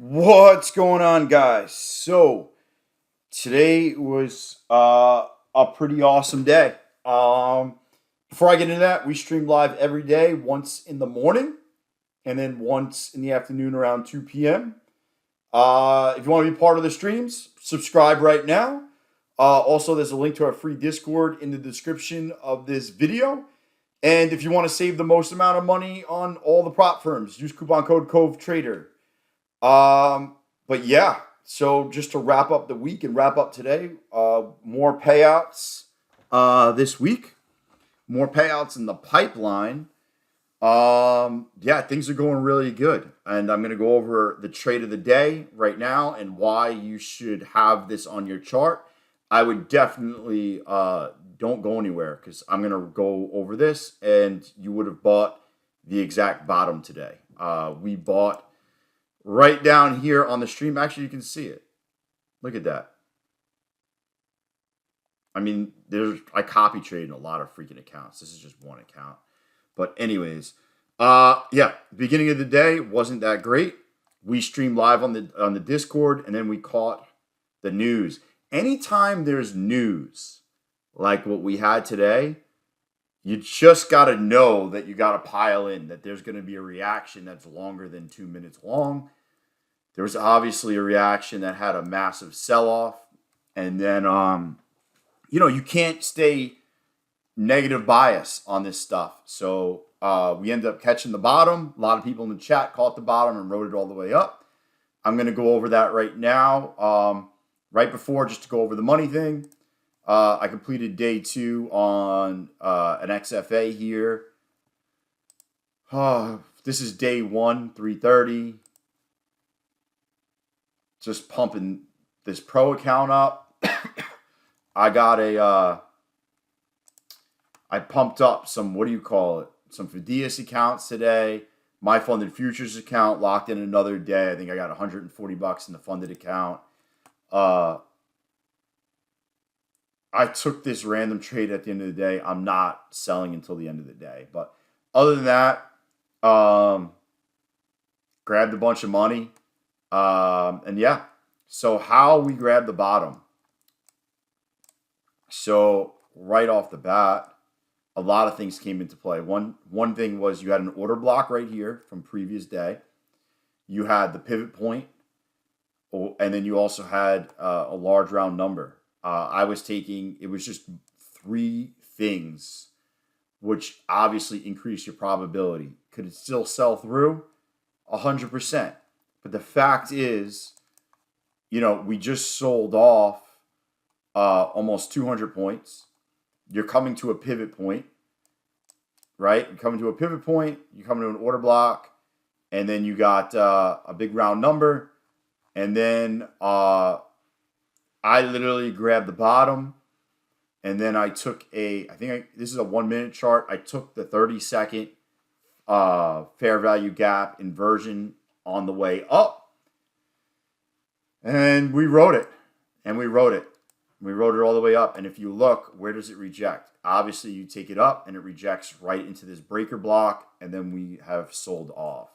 What's going on, guys? So today was a pretty awesome day. Before I get into that, we stream live every day, once in the morning and then once in the afternoon around 2 p.m. If you want to be part of the streams, subscribe right now. Also, there's a link to our free Discord in the description of this video. And if you want to save the most amount of money on all the prop firms, use coupon code COVETRADER. But yeah, so just to wrap up the week and wrap up today, more payouts this week, more payouts in the pipeline. Yeah, things are going really good. And I'm going to go over the trade of the day right now and why you should have this on your chart. I would definitely don't go anywhere because I'm going to go over this and you would have bought the exact bottom today. We bought right down here on the stream. Actually, you can see it. Look at that. I mean, I copy trade in a lot of freaking accounts. This is just one account. But anyways, yeah, beginning of the day wasn't that great. We streamed live on the Discord, and then we caught the news. Anytime there's news like what we had today, you just got to know that you got to pile in, that there's going to be a reaction that's longer than 2 minutes long. There was obviously a reaction that had a massive sell-off. And then, you can't stay negative bias on this stuff. So we ended up catching the bottom. A lot of people in the chat caught the bottom and rode it all the way up. I'm going to go over that right now. Right before, just to go over the money thing, I completed day 2 on an XFA here. This is day 1, 3:30. Just pumping this pro account up. I got I pumped up some, some Fidias accounts today. My funded futures account locked in another day. I think I got $140 in the funded account. I took this random trade at the end of the day. I'm not selling until the end of the day. But other than that, grabbed a bunch of money. And yeah, so how we grabbed the bottom. So right off the bat, a lot of things came into play. One thing was you had an order block right here from previous day. You had the pivot point, and then you also had a large round number. It was just 3 things, which obviously increase your probability. Could it still sell through? 100%. But the fact is, we just sold off almost 200 points. You're coming to a pivot point, right? You're coming to a pivot point. You come to an order block, and then you got a big round number. And then I literally grabbed the bottom, and then I took this is a 1 minute chart. I took the 30-second fair value gap inversion on the way up, and we wrote it, We wrote it all the way up. And if you look, where does it reject? Obviously, you take it up, and it rejects right into this breaker block, and then we have sold off.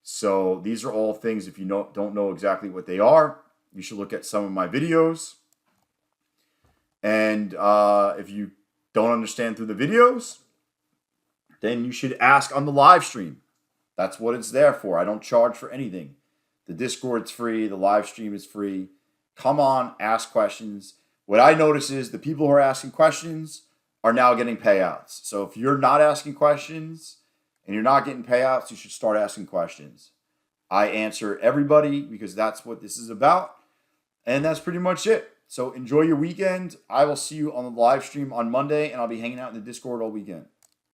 So these are all things, if you don't know exactly what they are, you should look at some of my videos. And if you don't understand through the videos, then you should ask on the live stream. That's what it's there for. I don't charge for anything. The Discord's free. The live stream is free. Come on, ask questions. What I notice is the people who are asking questions are now getting payouts. So if you're not asking questions and you're not getting payouts, you should start asking questions. I answer everybody because that's what this is about. And that's pretty much it. So enjoy your weekend. I will see you on the live stream on Monday, and I'll be hanging out in the Discord all weekend.